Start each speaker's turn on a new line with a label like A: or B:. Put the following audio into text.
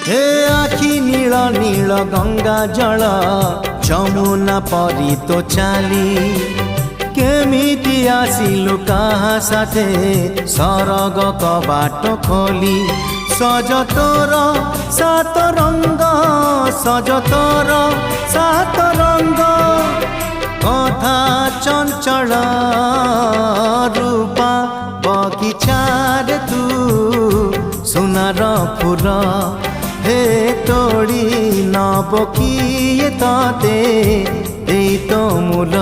A: हे आखि नील नील गंगा जल जमुना परी तो चाली केमिति आसिलु काहा साथे सरग कबाट खोली सज तोर सात रंग सज तोर सात रंग कथा चंचल रूपा बगीचार तू सुनार फूल हे तोड़ी नब किए तते तो मूल।